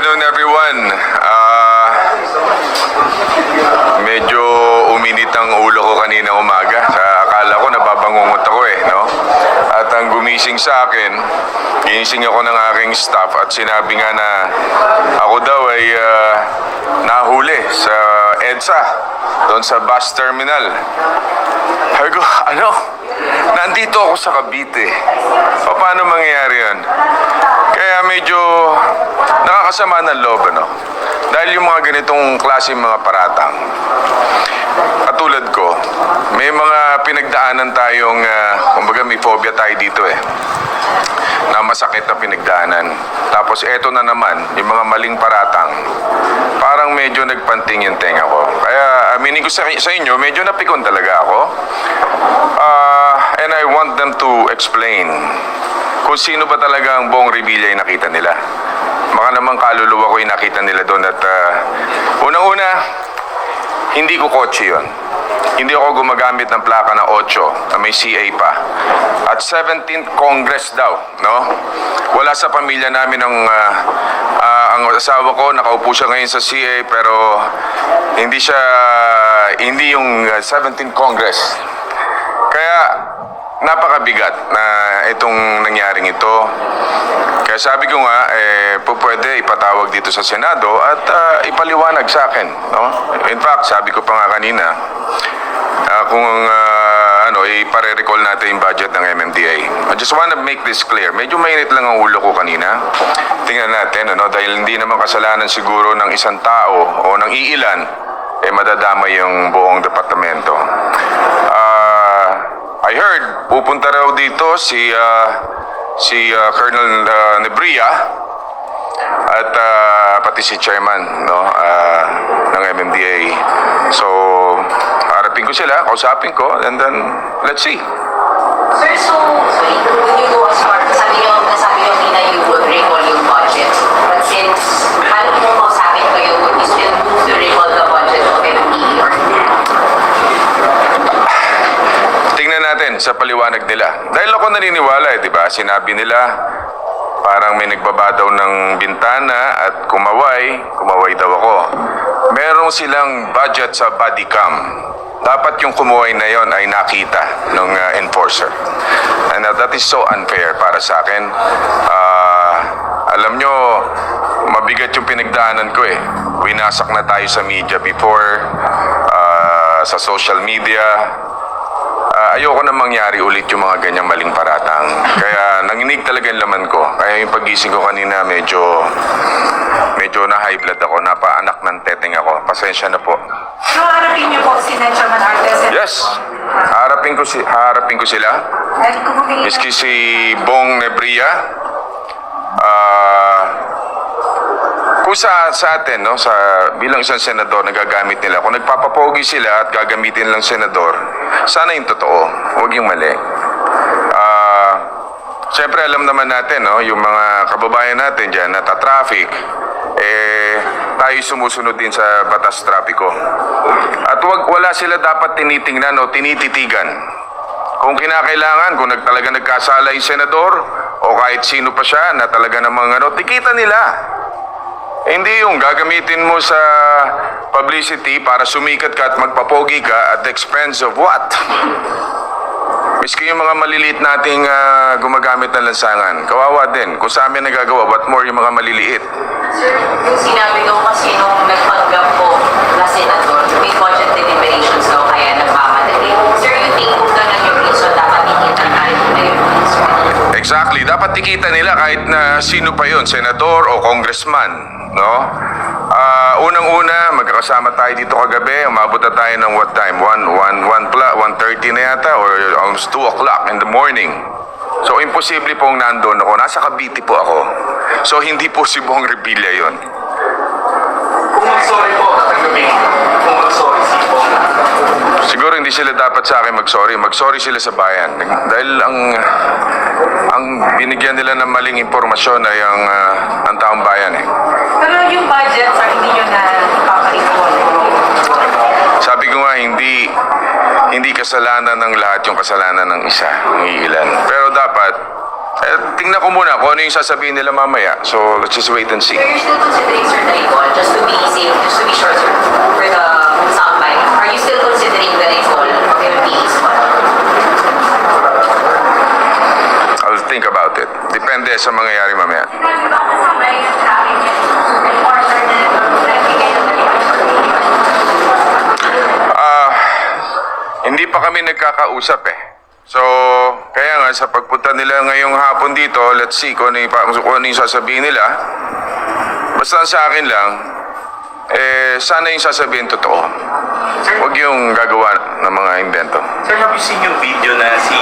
afternoon, everyone. Medyo uminit ang ulo ko kanina umaga. Akala ko nababangungot ako no? At ang gumising sa akin, ginising ako ng aking staff at sinabi nga na ako daw ay nahuli sa EDSA, doon sa bus terminal. Sabi ko, nandito ako sa Cavite. Paano mangyayari yan? Kaya medyo nakakasama ng loob, Dahil yung mga ganitong klase mga paratang, katulad ko, may mga pinagdaanan tayong, kumbaga may phobia tayo dito na masakit na pinagdaanan. Tapos eto na naman, yung mga maling paratang, parang medyo nagpanting yung tenga ko. Kaya aminin ko sa inyo, medyo napikon talaga ako. And I want them to explain kung sino ba talaga ang Bong Revilla yung nakita nila. Baka naman kaluluwa ko yung nakita nila doon at unang-una, hindi ko kotse yun. Hindi ako gumagamit ng plaka na 8 na may CA pa. At 17th Congress daw, Wala sa pamilya namin ang asawa ko, nakaupo siya ngayon sa CA pero hindi yung 17th Congress. Kaya napakabigat na itong nangyaring ito. Kaya sabi ko nga, pwede ipatawag dito sa Senado at ipaliwanag sa akin, In fact, sabi ko pa nga kanina, kung ipare-recall natin yung budget ng MMDA. I just want to make this clear. Medyo mainit lang ang ulo ko kanina. Tingnan natin, dahil hindi naman kasalanan siguro ng isang tao o ng iilan, madadama yung buong departamento. I heard, pupunta raw dito si Colonel Nebria at pati si Chairman ng MMDA. So, harapin ko sila, kausapin ko, and then let's see. Sir, so when you go as far, nasabi niyo na you would recall yung budget. But since paano mo kausapin kayo, would you still move to recall the budget of MMDA or tingnan natin sa paliwanag nila. Dahil ako naniniwala, di ba? Sinabi nila, parang may nagbaba daw ng bintana at kumaway daw ako. Meron silang budget sa body cam. Dapat yung kumuway na yon ay nakita ng enforcer. And that is so unfair para sa akin. Alam nyo, mabigat yung pinagdaanan ko Winasak na tayo sa media before, sa social media. Ayoko na mangyari ulit yung mga ganyang maling paratang. Kaya nanginig talaga yung laman ko. Kaya yung pagising ko kanina medyo na high blood ako. Napaanak ng teteng ako. Pasensya na po. So, harapin niyo po si Chairman Artes? Yes. Harapin ko sila. Miski si Bong Nebria. Kung sa atin, bilang isang senador, nagagamit nila. Kung nagpapapogi sila at gagamitin lang senador, sana yung totoo, huwag yung mali. Siyempre, alam naman natin, yung mga kababayan natin dyan, nata-traffic, tayo sumusunod din sa batas trapiko. At wala sila dapat tinitingnan o tinititigan. Kung kinakailangan, kung talaga nagkasala yung senador, o kahit sino pa siya na talaga namang tikita nila. Hindi yung gagamitin mo sa publicity para sumikat ka at magpapogi ka at the expense of what? Miski yung mga maliliit nating gumagamit ng lansangan, kawawa din. Kung sa amin nagagawa, what more yung mga maliliit? Sir, yung sinabi daw kasi nung nagpanggap po na senador, may budget deliberations daw kaya nagmamadali. Sir, you think kung ganun yung reason, dapat ikita na rin na yung reason? Exactly. Dapat ikita nila kahit na sino pa yun, senador o congressman. Unang-una, magkakasama tayo dito kagabi. Umabot na tayo ng what time? 1:30 na yata or almost 2 o'clock in the morning. So, imposible pong nandun ako. Nasa Cavite po ako. So, hindi po si Bong Revilla yun. Kung mag-sorry po, tatanggapin. Kung mag-sorry si Bong. Siguro hindi sila dapat sa akin mag-sorry. Mag-sorry sila sa bayan. Dahil ang binigyan nila ng maling impormasyon ay ang taong bayan Pero yung budget, sir, hindi nyo na ipapalipon. Sabi ko nga, hindi kasalanan ng lahat yung kasalanan ng isa, ng ilan. Pero dapat, Tingnan ko muna kung ano yung sasabihin nila mamaya. So, let's just wait and see. So you're still considering, sir, the recall, just to be safe, just to be sure, sir, for the soundbite. Are you still considering the recall of MPs? I'll think about it. Depende sa mangyayari mamaya. Hindi pa kami nagkakausap eh. So, kaya nga sa pagpunta nila ngayong hapon dito, let's see kung ano yung sasabihin nila. Basta sa akin lang, sana yung sasabihin totoo. Huwag yung gagawa ng mga invento. Sir, have you seen yung video na si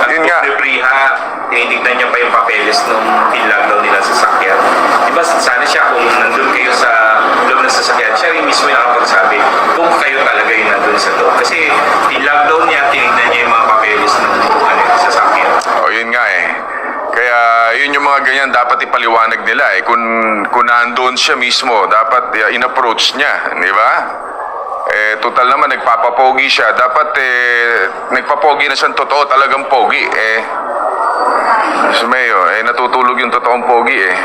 Yun nga. Repriha, tinitignan niya pa yung papeles nung pinlockdown nila sa sasakyan. Diba sana siya kung nandun kayo sa loob ng sasakyan, siya rin mismo yung nakapagsabi kung kayo talaga yung nandun sa loob. Kasi pinlockdown niya, tinignan niya yung mga papeles ng sasakyan. O, yun nga eh. Kaya yun yung mga ganyan dapat ipaliwanag nila eh. Kung nandun siya mismo, dapat in-approach niya, di ba? Total naman, nagpapapogi siya. Dapat nagpapogi na siyang totoo, talagang pogi. Mayo, natutulog yung totoong pogi eh.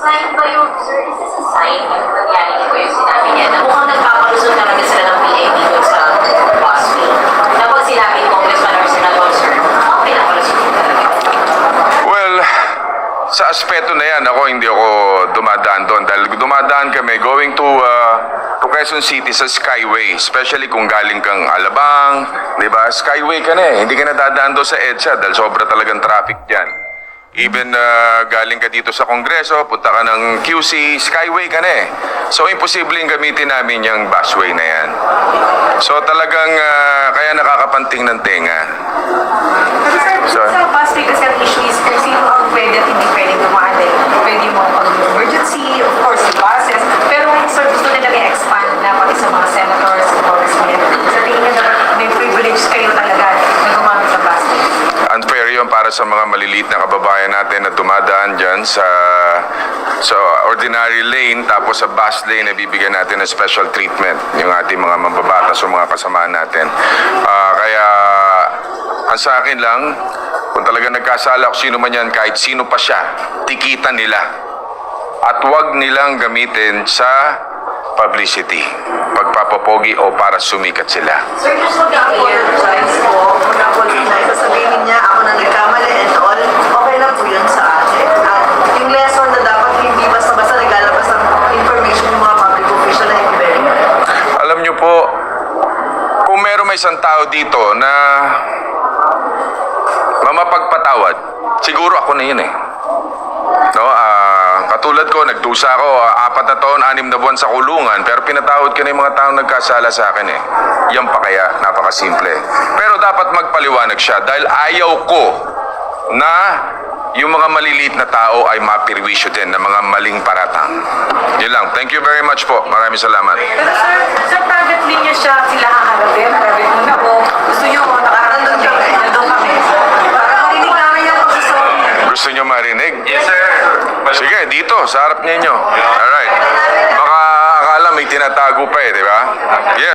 Sign ba yung, sir, is this a sign na nangyari ko yung sinabi niya na mukhang nagpapalusot talaga sila ng PAP doon sa busway? Na pag sinabi ni Congressman or Senator, sir, mukhang pinapalusot din talaga. Well, sa aspeto na yan, hindi ako dumadaan doon. Dahil dumadaan kami going to Quezon City sa Skyway. Especially kung galing kang Alabang, di ba? Skyway ka na eh. Hindi ka na dadaan doon sa EDSA dahil sobra talagang traffic dyan. Even galing ka dito sa Kongreso, punta ka ng QC, Skyway ka na eh. So, imposibleng gamitin namin yung busway na yan. So, talagang kaya nakakapanting ng tenga. Sir, sa busway kasi ang issue is kung sino ang pwede at hindi pwedeng dumaan dahil pwede mo pag emergency, of course, yung buses. Pero sir, gusto nila may expand na pati sa mga senators, congressmen. Sa tingin niya dapat may privilege kayo talaga na gumamit ng busway. Unfair yun para sa mga maliliit na kababayan natin na dumadaan dyan sa ordinary lane tapos sa bus lane na bibigyan natin ng special treatment yung ating mga mambabatas o mga kasamaan natin. Kaya ang sa akin lang, kung talaga nagkasala kung sino man yan, kahit sino pa siya, tikitan nila. At huwag nilang gamitin sa publicity, pagpapapogi o para sumikat sila. Sir, just mag-apologize po. Mag-apologize. Sasabihin niya, ako na nagkamali and all, okay lang po yun sa akin. At yung lesson na dapat hindi basta-basta naglalabas ng information yung mga public official na hindi very good. Alam niyo po, kung meron may isang tao dito na mamapagpatawad, siguro ako na yun eh. No, katulad ko, nagdusa ako, 4 na taon, 6 na buwan sa kulungan, pero pinatawad ko na yung mga taong nagkasala sa akin eh. Yan pa kaya, napakasimple. Pero dapat magpaliwanag siya dahil ayaw ko na yung mga maliliit na tao ay mapirwisyo din ng mga maling paratang. Yun lang. Thank you very much po. Maraming salamat. Pero sir, sa private linya siya, sila haharapin, private muna po. Gusto nyo, nakakarandang kami, nandun kami. Para marinig namin yung pagsasabi niya. Gusto nyo marinig? Yes, sir. Sige, dito, sa harap ninyo.